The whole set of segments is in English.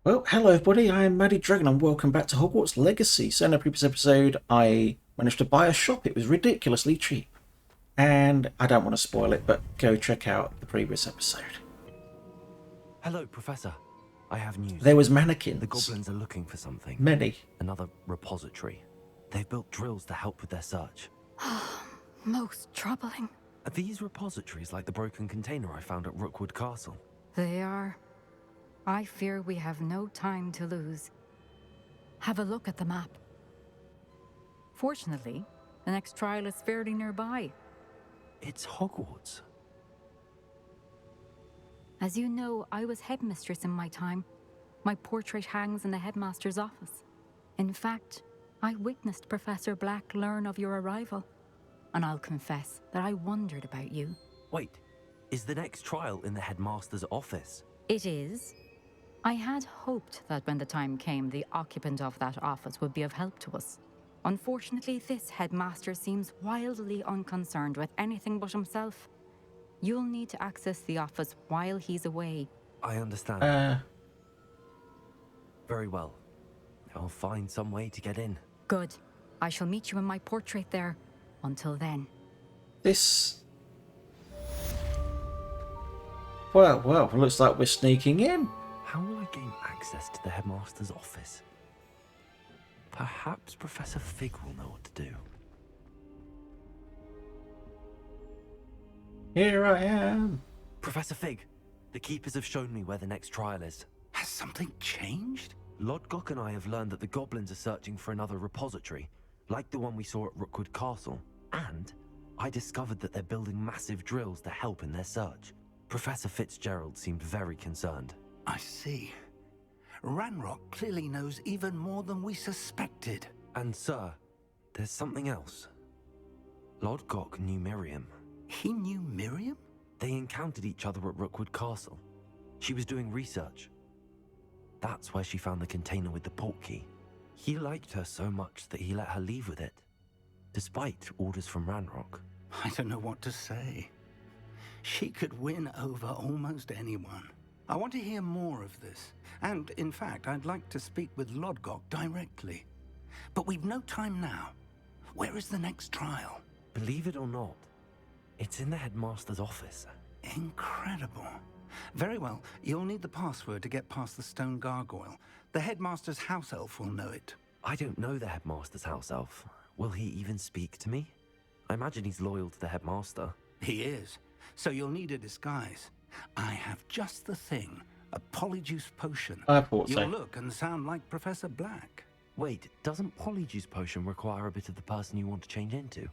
Well, hello everybody, I am Maddie Dragon and welcome back to Hogwarts Legacy. So in a previous episode, I managed to buy a shop. It was ridiculously cheap. And I don't want to spoil it, but go check out the previous episode. Hello, Professor. I have news. There was mannequins. The goblins are looking for something. Many. Another repository. They've built drills to help with their search. Most troubling. Are these repositories like the broken container I found at Rookwood Castle? They are. I fear we have no time to lose. Have a look at the map. Fortunately, the next trial is fairly nearby. It's Hogwarts. As you know, I was headmistress in my time. My portrait hangs in the headmaster's office. In fact, I witnessed Professor Black learn of your arrival. And I'll confess that I wondered about you. Wait, is the next trial in the headmaster's office? It is. I had hoped that when the time came, the occupant of that office would be of help to us. Unfortunately, this headmaster seems wildly unconcerned with anything but himself. You'll need to access the office while he's away. I understand. Very well. I'll find some way to get in. Good. I shall meet you in my portrait there. Until then. This... Well, looks like we're sneaking in. How will I gain access to the headmaster's office? Perhaps Professor Fig will know what to do. Here I am. Professor Fig, the keepers have shown me where the next trial is. Has something changed? Lodgok and I have learned that the goblins are searching for another repository, like the one we saw at Rookwood Castle. And I discovered that they're building massive drills to help in their search. Professor Fitzgerald seemed very concerned. I see. Ranrock clearly knows even more than we suspected. And sir, there's something else. Lodgok knew Miriam. He knew Miriam? They encountered each other at Rookwood Castle. She was doing research. That's where she found the container with the portkey. He liked her so much that he let her leave with it, despite orders from Ranrock. I don't know what to say. She could win over almost anyone. I want to hear more of this. And, in fact, I'd like to speak with Lodgok directly. But we've no time now. Where is the next trial? Believe it or not, it's in the headmaster's office. Incredible. Very well. You'll need the password to get past the stone gargoyle. The headmaster's house elf will know it. I don't know the headmaster's house elf. Will he even speak to me? I imagine he's loyal to the headmaster. He is. So you'll need a disguise. I have just the thing. A polyjuice potion. I thought so. You'll look and sound like Professor Black. Wait, doesn't polyjuice potion require a bit of the person you want to change into?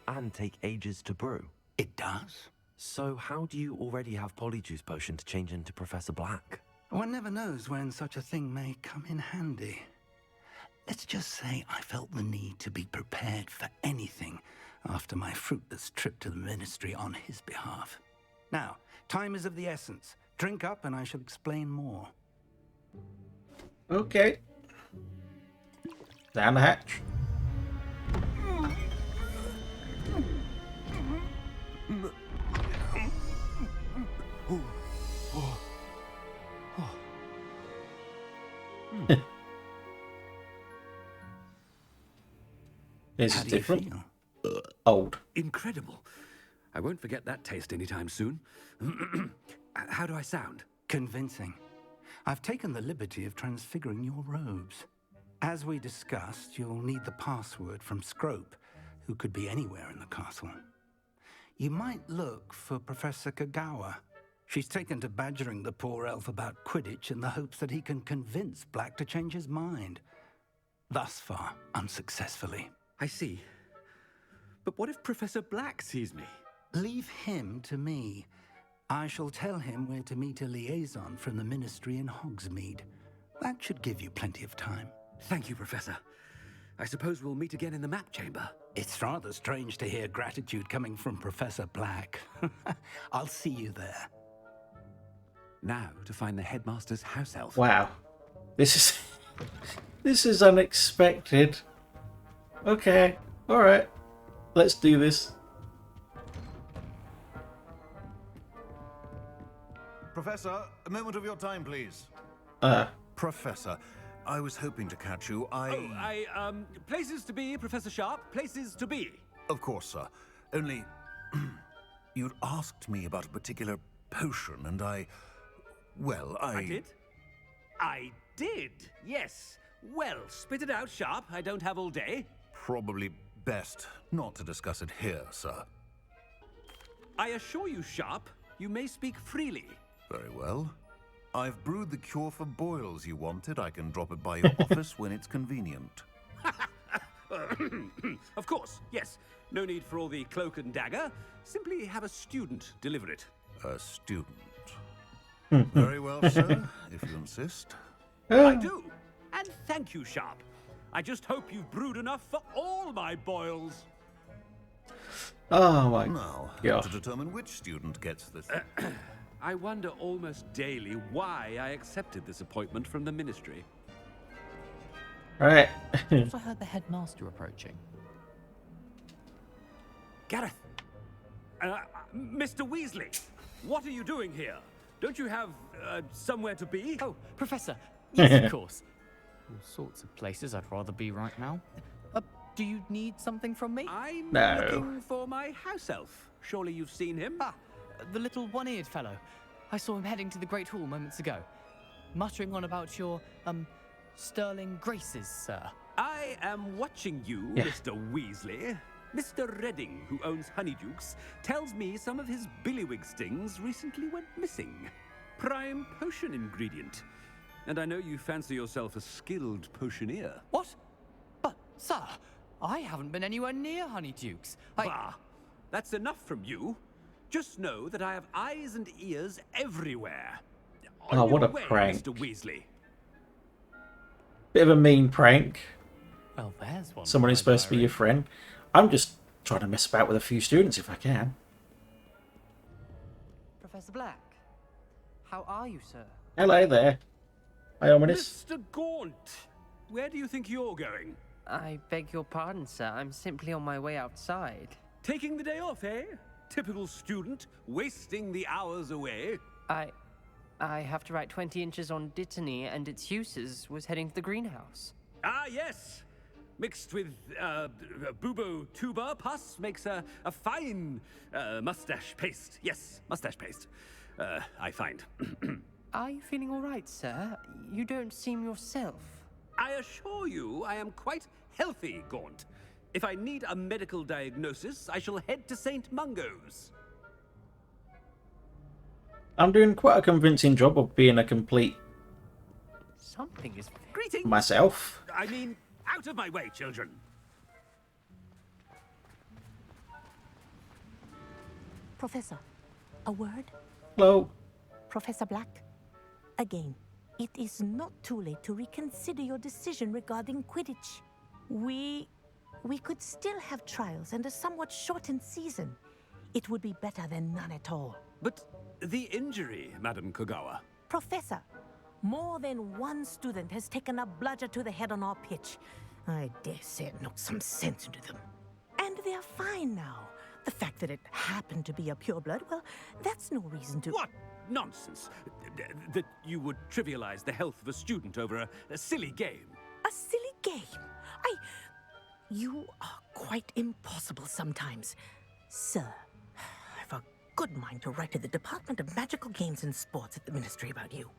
And take ages to brew? It does. So how do you already have polyjuice potion to change into Professor Black? One never knows when such a thing may come in handy. Let's just say I felt the need to be prepared for anything after my fruitless trip to the ministry on his behalf. Now, time is of the essence. Drink up and I shall explain more. Okay. Down the hatch. This is How do you different. feel? Old. Incredible. I won't forget that taste anytime soon. How do I sound? Convincing. I've taken the liberty of transfiguring your robes. As we discussed, you'll need the password from Scrope, who could be anywhere in the castle. You might look for Professor Kagawa. She's taken to badgering the poor elf about Quidditch in the hopes that he can convince Black to change his mind. Thus far, unsuccessfully. I see. But what if Professor Black sees me? Leave him to me. I shall tell him where to meet a liaison from the ministry in Hogsmeade. That should give you plenty of time. Thank you, Professor. I suppose we'll meet again in the map chamber. It's rather strange to hear gratitude coming from Professor Black. I'll see you there. Now to find the headmaster's house elf. Wow. This is unexpected. Okay. Alright. Let's do this. Professor, a moment of your time, please. Professor, I was hoping to catch you. Places to be, Professor Sharp, places to be. Of course, sir. Only, you'd asked me about a particular potion, and I did? I did, yes. Well, spit it out, Sharp. I don't have all day. Probably best not to discuss it here, sir. I assure you, Sharp, you may speak freely. Very well. I've brewed the cure for boils you wanted. I can drop it by your office when it's convenient. Of course, yes. No need for all the cloak and dagger. Simply have a student deliver it. A student. Very well, sir, if you insist. I do. And thank you, Sharp. I just hope you've brewed enough for all my boils. Oh my Now, God. to determine which student gets this... I wonder almost daily why I accepted this appointment from the Ministry. Right. I heard the headmaster approaching. Gareth! Mr. Weasley! What are you doing here? Don't you have, somewhere to be? Oh, Professor. Yes, of course. All sorts of places I'd rather be right now. Do you need something from me? I'm No. looking for my house elf. Surely you've seen him? Ah, the little one-eared fellow. I saw him heading to the Great Hall moments ago, muttering on about your, sterling graces, sir. I am watching you, Yeah. Mr. Weasley. Mr. Redding, who owns Honeydukes, tells me some of his billywig stings recently went missing. Prime potion ingredient. And I know you fancy yourself a skilled potioneer. What? But, sir, I haven't been anywhere near Honeydukes. Bah! That's enough from you. Just know that I have eyes and ears everywhere. On Oh, what your a way, prank. Mr. Weasley. Bit of a mean prank. Well, there's one. Someone who's supposed to be your friend. I'm just trying to mess about with a few students if I can. Professor Black, how are you, sir? Hello there. Hi, Ominous. Mr. Gaunt, where do you think you're going? I beg your pardon, sir. I'm simply on my way outside. Taking the day off, eh? Typical student, wasting the hours away. I have to write 20 inches on Dittany and its uses. Was heading to the greenhouse. Ah, yes. Mixed with bubo tuber pus makes a fine mustache paste. Yes, mustache paste. I find. Are you feeling all right, sir? You don't seem yourself. I assure you I am quite healthy, Gaunt. If I need a medical diagnosis, I shall head to St. Mungo's. I'm doing quite a convincing job of being a complete Something is... Greetings. myself. I mean, out of my way, children. Professor, a word? Hello. Professor Black? Again, it is not too late to reconsider your decision regarding Quidditch. We could still have trials and a somewhat shortened season. It would be better than none at all. But the injury, Madam Kogawa. Professor, more than one student has taken a bludger to the head on our pitch. I dare say it knocked some sense into them. And they're fine now. The fact that it happened to be a pureblood, well, that's no reason to... What nonsense! That you would trivialize the health of a student over a silly game. A silly game? You are quite impossible sometimes. Sir, I've a good mind to write to the Department of Magical Games and Sports at the Ministry about you.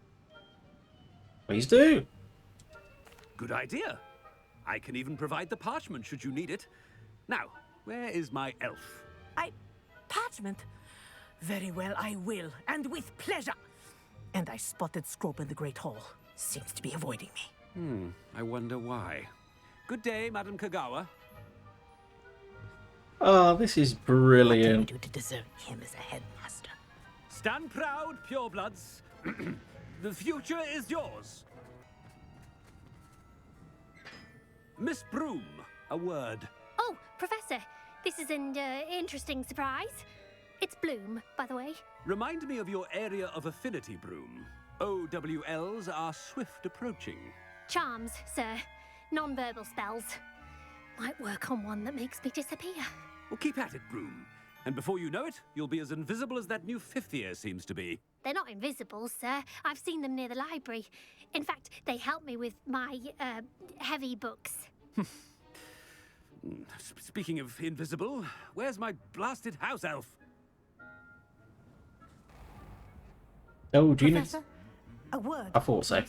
Please do. Good idea. I can even provide the parchment should you need it. Now, where is my elf? Parchment? Very well, I will, and with pleasure. And I spotted Scrope in the Great Hall. Seems to be avoiding me. I wonder why. Good day, Madam Kogawa. Oh, this is What do we brilliant. do to deserve him as a headmaster? Stand proud, purebloods. The future is yours. Miss Broom, a word. Oh, Professor, this is an interesting surprise. It's Bloom, by the way. Remind me of your area of affinity, Broom. OWLs are swift approaching. Charms, sir. Non-verbal spells. Might work on one that makes me disappear. Well, keep at it, Broom. And before you know it, you'll be as invisible as that new fifth year seems to be. They're not invisible, sir. I've seen them near the library. In fact, they help me with my, heavy books. Speaking of invisible, where's my blasted house elf? Oh, do you know? Professor, a word. I thought so.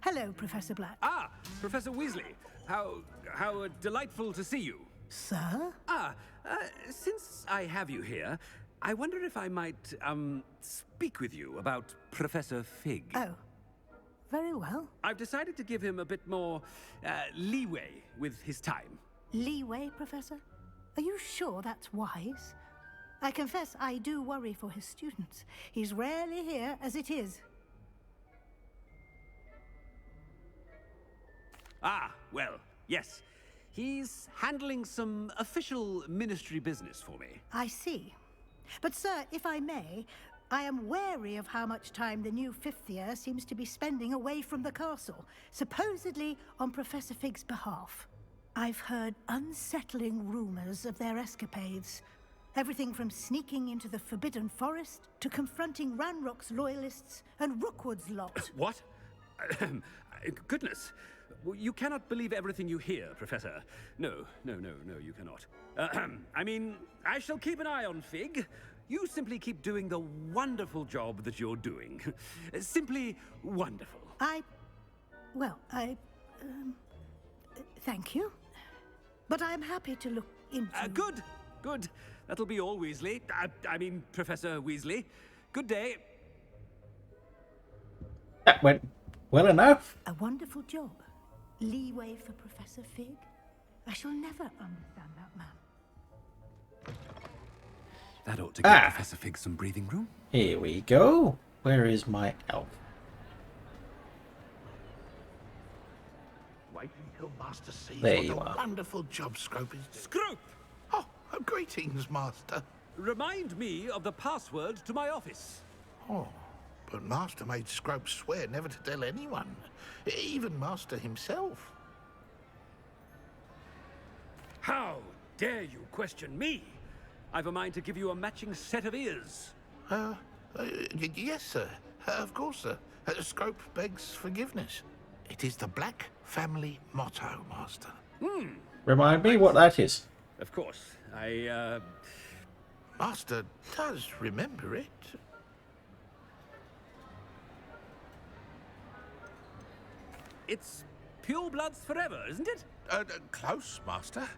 Hello, Professor Black. Ah, Professor Weasley. How delightful to see you. Sir? Since I have you here, I wonder if I might, speak with you about Professor Fig. Oh, very well. I've decided to give him a bit more, leeway with his time. Leeway, Professor? Are you sure that's wise? I confess I do worry for his students. He's rarely here as it is. Ah, well, yes. He's handling some official ministry business for me. I see. But, sir, if I may, I am wary of how much time the new fifth year seems to be spending away from the castle, supposedly on Professor Fig's behalf. I've heard unsettling rumors of their escapades. Everything from sneaking into the Forbidden Forest to confronting Ranrock's loyalists and Rookwood's lot. What? Goodness. You cannot believe everything you hear, Professor. No, you cannot. I mean, I shall keep an eye on Fig. You simply keep doing the wonderful job that you're doing. Simply wonderful. Thank you. But I'm happy to look into... Good. That'll be all, Weasley. I mean, Professor Weasley. Good day. That went well enough. A wonderful job. Leeway for Professor Fig? I shall never understand that man. That ought to give Professor Fig some breathing room. Here we go. Where is my elf? Wait until Master sees There what you a are. wonderful job Scrope is doing. Scrope! Oh, greetings, Master. Remind me of the password to my office. Oh, but Master made Scrope swear never to tell anyone, even Master himself. How dare you question me? I've a mind to give you a matching set of ears. Yes, sir. Of course, sir. Scrope begs forgiveness. It is the Black family motto, Master. Remind me what that is. Of course. Master does remember it. It's pure bloods forever, isn't it? Close, Master.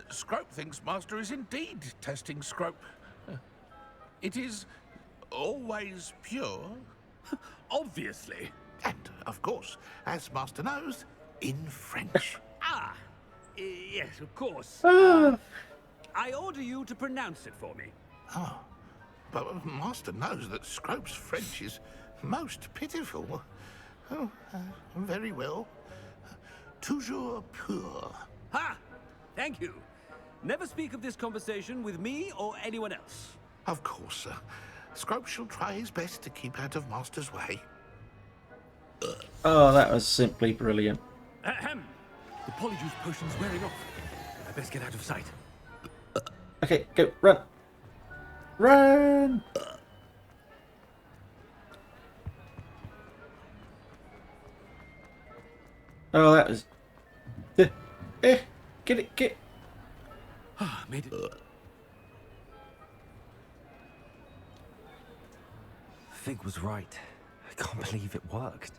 Scrope thinks Master is indeed testing Scrope. It is always pure. Obviously. And, of course, as Master knows, in French. Yes, of course. I order you to pronounce it for me. Oh, but Master knows that Scrope's French is most pitiful. Oh, very well. Toujours pur. Ha! Thank you. Never speak of this conversation with me or anyone else. Of course, sir. Scrope shall try his best to keep out of Master's way. Oh, that was simply brilliant. Ahem. The Polyjuice potion's wearing off. I best get out of sight. Okay, go, run. Run! Oh, that was... Get it. Made it. Fig was right. I can't believe it worked.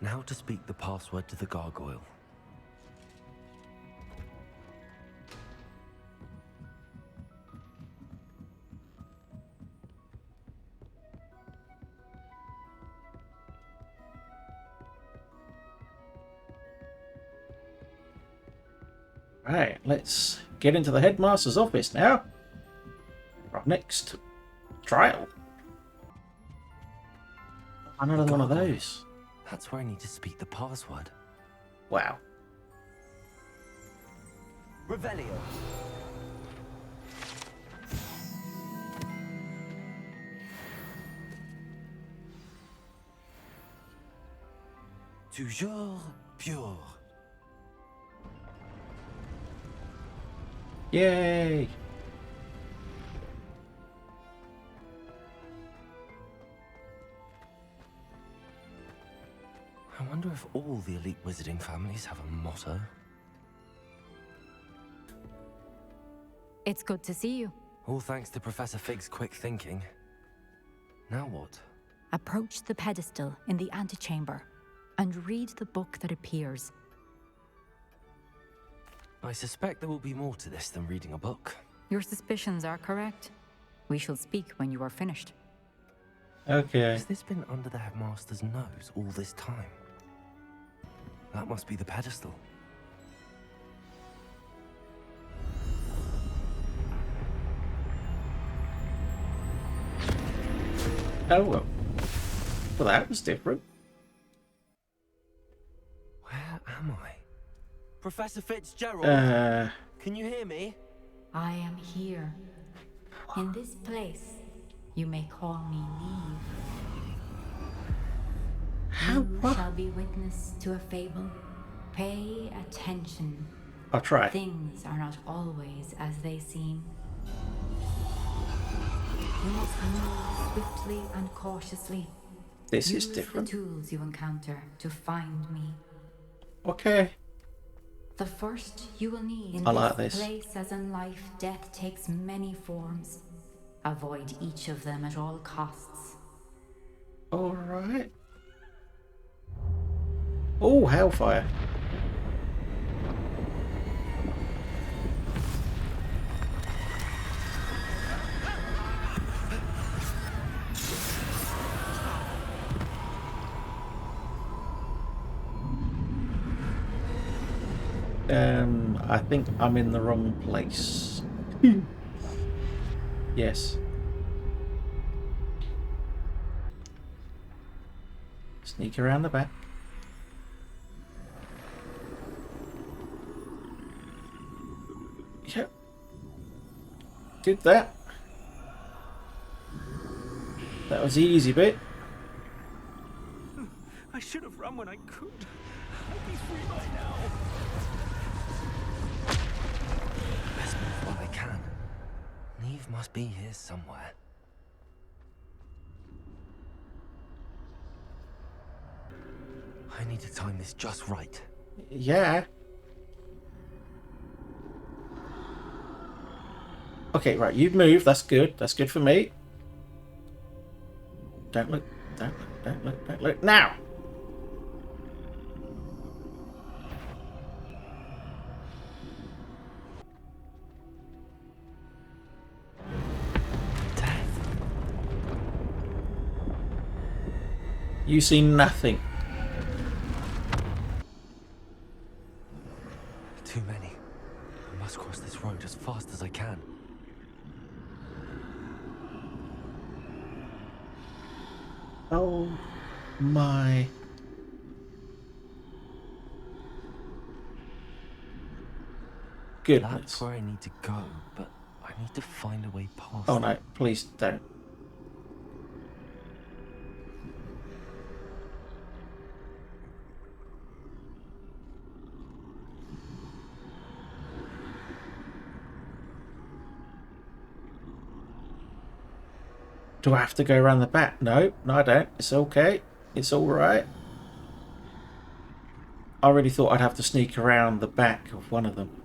Now to speak the password to the gargoyle. Right, let's get into the headmaster's office now. Our next trial. Another one of those. That's where I need to speak the password. Wow. Revelio. Toujours pure. Yay! I wonder if all the elite wizarding families have a motto. It's good to see you. All thanks to Professor Fig's quick thinking. Now what? Approach the pedestal in the antechamber and read the book that appears. I suspect there will be more to this than reading a book. Your suspicions are correct. We shall speak when you are finished. Okay. Has this been under the headmaster's nose all this time? That must be the pedestal. Oh well. Well, that was different. Where am I? Professor Fitzgerald? Can you hear me? I am here. In this place, you may call me Neve. You shall be witness to a fable. Pay attention. I'll try. Things are not always as they seem. You must move swiftly and cautiously. This is different. Use the tools you encounter to find me. Okay. The first you will need in I like this this. place, as in life, death takes many forms. Avoid each of them at all costs. Alright. Oh, hellfire. I think I'm in the wrong place. Yes. Sneak around the back. Yep. Did that. That was the easy bit. I should have run when I could. I'd be free by now. Best move while I can. Neve must be here somewhere. I need to time this just right. Yeah. Okay, right, you've moved. That's good. That's good for me. Don't look. Don't look. Don't look. Don't look. Now! Death. You see nothing. Too many. I must cross this road as fast as I can. Oh my. Goodness. That's where I need to go, but I need to find a way past. Oh no, please don't. Do I have to go around the back? No, no I don't. It's okay. It's alright. I really thought I'd have to sneak around the back of one of them.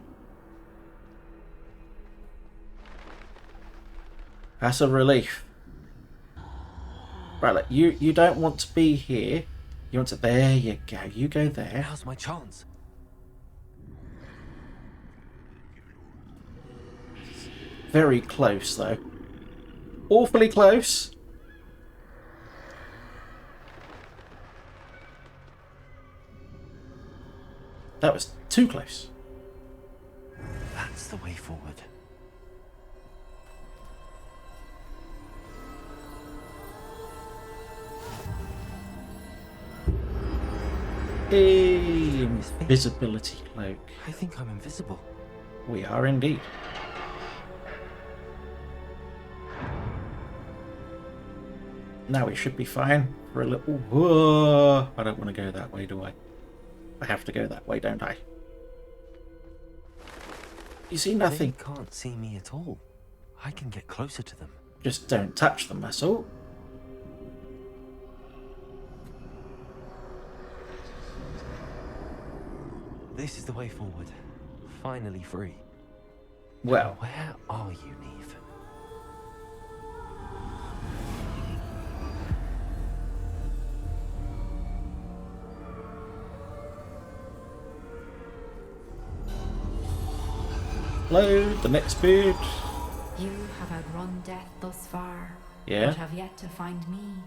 That's a relief. Right, look, you don't want to be here. You want to... There you go. You go there. Now's my chance. Very close, though. Awfully close. That was too close. That's the way forward. Invisibility cloak. I think I'm invisible. We are indeed. Now we should be fine for a little... Whoa! I don't want to go that way, do I? I have to go that way, don't I? You see nothing. They can't see me at all. I can get closer to them. Just don't touch them, that's all. This is the way forward. Finally free. Well, Where are you, Neve? load the next bit. You have outrun death thus far, Yeah. but have yet to find me.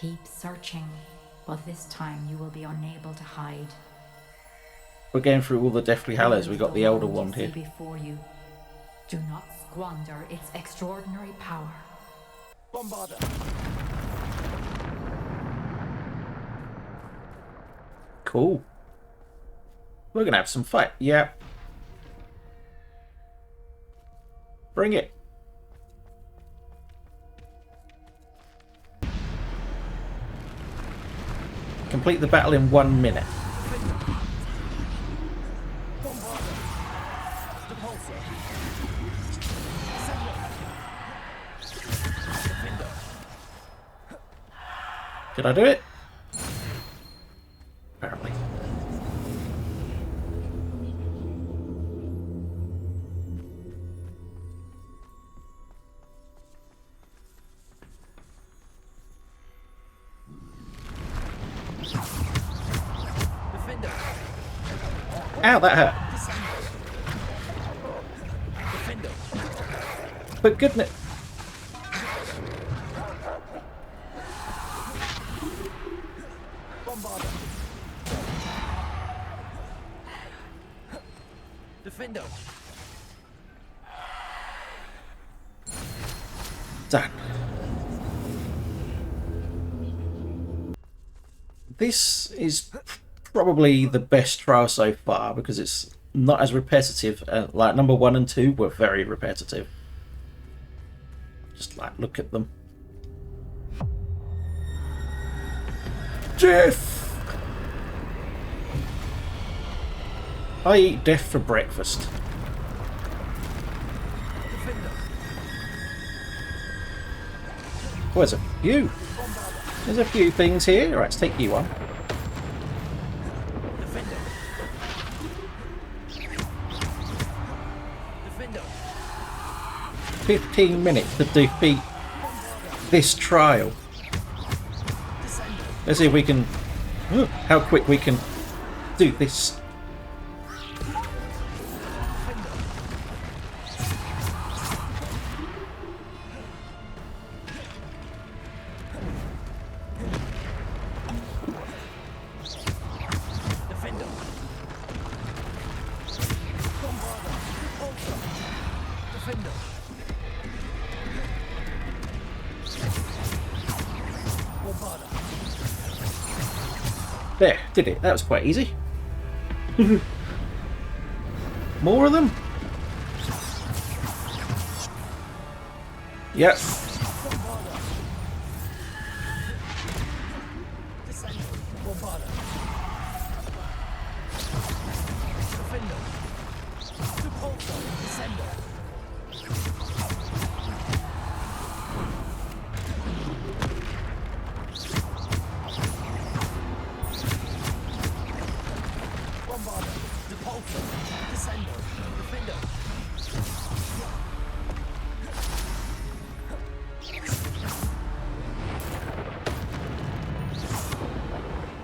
Keep searching, but this time you will be unable to hide. We're going through all the Deathly Hallows. We got the Elder Wand you here. see before you. Do not squander its extraordinary power. Bombarder. Cool. We're gonna have some fight. Yeah. Bring it. Complete the battle in 1 minute. Did I do it? Apparently. Defender. Ow, that hurt. Defender. But goodness. Bombarder. Defender. Done. This is probably the best trial so far because it's not as repetitive. Like number 1 and 2 were very repetitive. Just like look at them. Death! I eat death for breakfast. Oh, there's a few. There's a few things here. Right, let's take you on. Defender. Defender. 15 minutes to defeat this trial. Let's see if we can... how quick we can do this. There, did it. That was quite easy. More of them? Yep.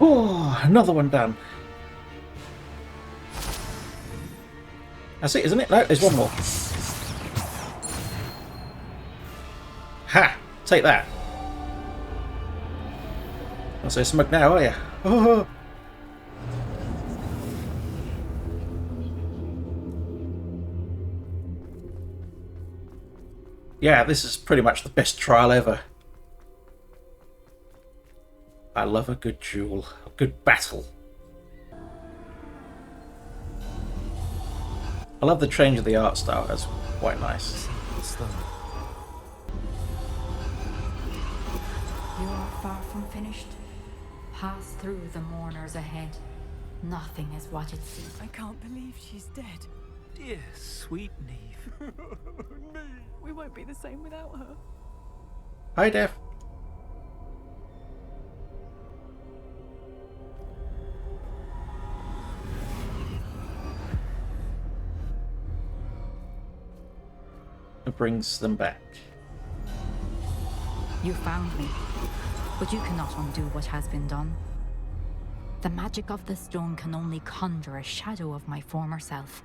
Oh, another one done. That's it, isn't it? No, there's one more. Ha! Take that. Not so smug now, are you? Oh. Yeah, this is pretty much the best trial ever. I love a good duel, a good battle. I love the change of the art style, that's quite nice. You are far from finished. Pass through the mourners ahead. Nothing is what it seems. I can't believe she's dead. Dear sweet Neve. We won't be the same without her. Hi, Death. It brings them back. You found me, but you cannot undo what has been done. The magic of the stone can only conjure a shadow of my former self.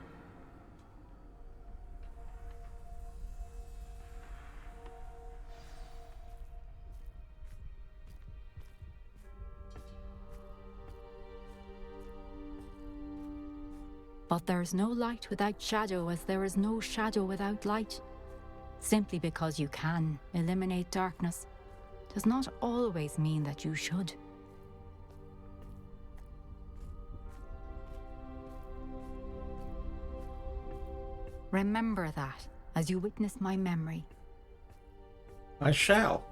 But there is no light without shadow, as there is no shadow without light. Simply because you can eliminate darkness does not always mean that you should. Remember that as you witness my memory. I shall.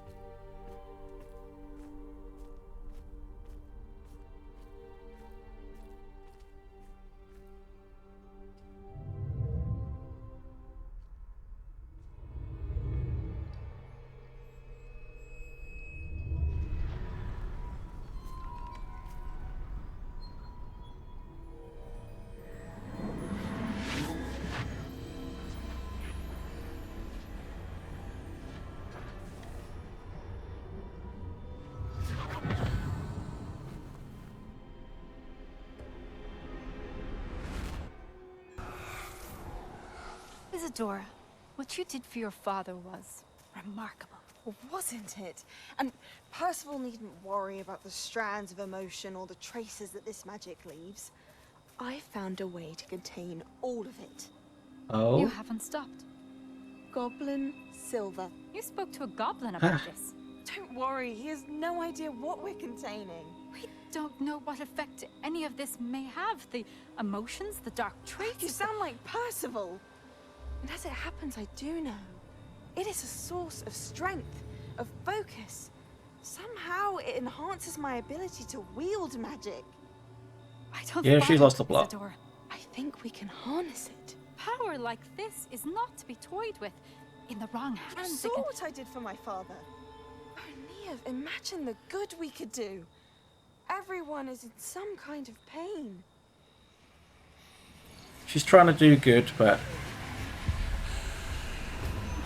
Isadora, what you did for your father was remarkable. Well, wasn't it? And Percival needn't worry about the strands of emotion or the traces that this magic leaves. I found a way to contain all of it. Oh? You haven't stopped. Goblin Silver. You spoke to a goblin about this. Don't worry, he has no idea what we're containing. We don't know what effect any of this may have. The emotions, the dark traits. You sound like Percival. And as it happens, I do know. It is a source of strength, of focus. Somehow it enhances my ability to wield magic. I don't Yeah, she lost the plot. Isadora. I think we can harness it. Power like this is not to be toyed with. In the wrong You hands, saw what I did for my father. Oh, Neve, imagine the good we could do. Everyone is in some kind of pain. She's trying to do good, but...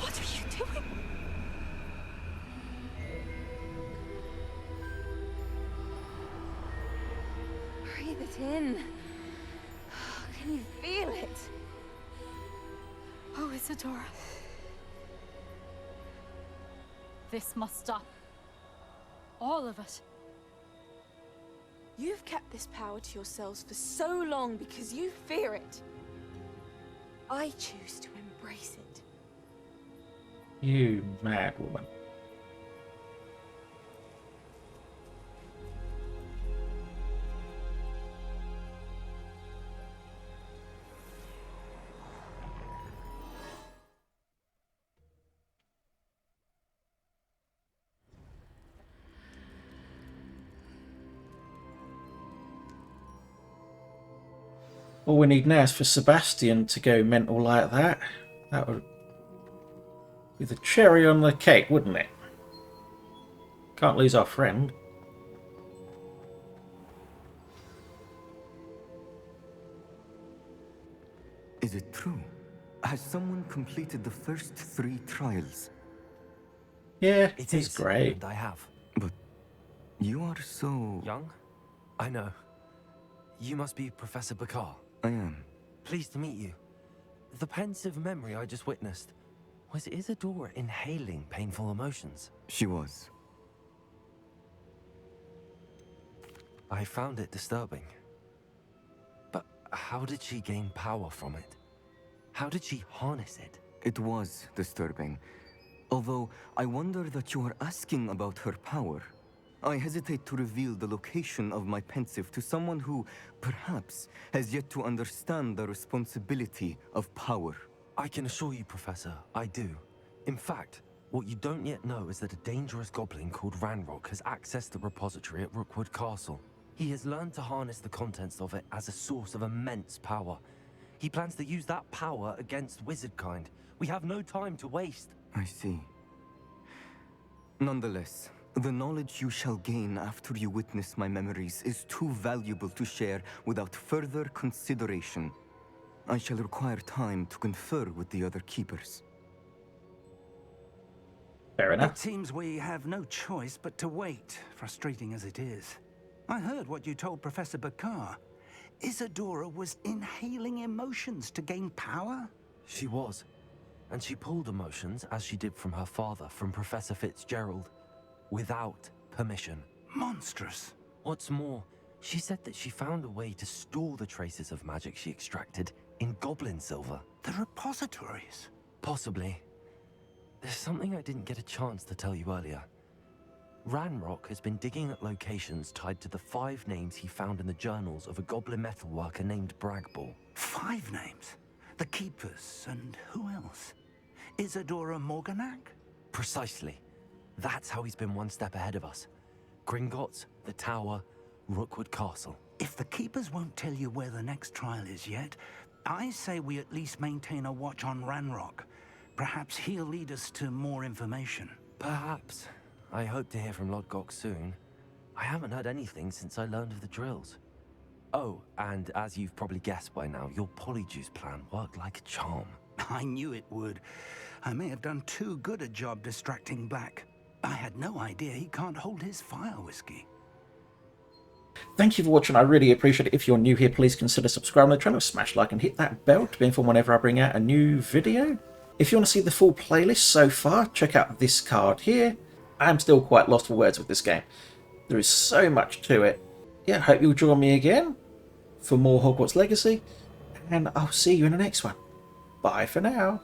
What are you doing? Breathe it in. Can you feel it? Oh, Isadora. This must stop. All of it. You've kept this power to yourselves for so long because you fear it. I choose to embrace it. You mad woman. All we need now is for Sebastian to go mental like that. That would be the cherry on the cake, wouldn't it? Can't lose our friend. Is it true? Has someone completed the first 3 trials? Yeah, It it's is great. And I have. But you are so... Young? I know. You must be Professor Bakar. I am. Pleased to meet you. The pensive memory I just witnessed, was Isadora inhaling painful emotions? She was. I found it disturbing. But how did she gain power from it? How did she harness it? It was disturbing. Although, I wonder that you are asking about her power. I hesitate to reveal the location of my pensive to someone who, perhaps, has yet to understand the responsibility of power. I can assure you, Professor, I do. In fact, what you don't yet know is that a dangerous goblin called Ranrock has accessed the repository at Rookwood Castle. He has learned to harness the contents of it as a source of immense power, He plans to use that power against wizardkind. We have no time to waste. I see. Nonetheless, the knowledge you shall gain after you witness my memories is too valuable to share without further consideration. I shall require time to confer with the other keepers. Fair enough. It seems we have no choice but to wait, frustrating as it is. I heard what you told Professor Bakar. Isadora was inhaling emotions to gain power? She was. And she pulled emotions, as she did from her father, from Professor Fitzgerald, without permission. Monstrous. What's more, she said that she found a way to store the traces of magic she extracted in goblin silver. The repositories? Possibly. There's something I didn't get a chance to tell you earlier. Ranrock has been digging at locations tied to the 5 names he found in the journals of a goblin metalworker named Bragball. 5 names? The Keepers, and who else? Isadora Morganac? Precisely. That's how he's been one step ahead of us. Gringotts, the Tower, Rookwood Castle. If the Keepers won't tell you where the next trial is yet, I say we at least maintain a watch on Ranrock. Perhaps he'll lead us to more information. Perhaps. I hope to hear from Lodgok soon. I haven't heard anything since I learned of the drills. Oh, and as you've probably guessed by now, your Polyjuice plan worked like a charm. I knew it would. I may have done too good a job distracting Black. I had no idea he can't hold his fire whiskey. Thank you for watching. I really appreciate it. If you're new here, please consider subscribing to the channel, smash like and hit that bell to be informed whenever I bring out a new video. If you want to see the full playlist so far, check out this card here. I'm still quite lost for words with this game. There is so much to it. Yeah, I hope you'll join me again for more Hogwarts Legacy, and I'll see you in the next one. Bye for now.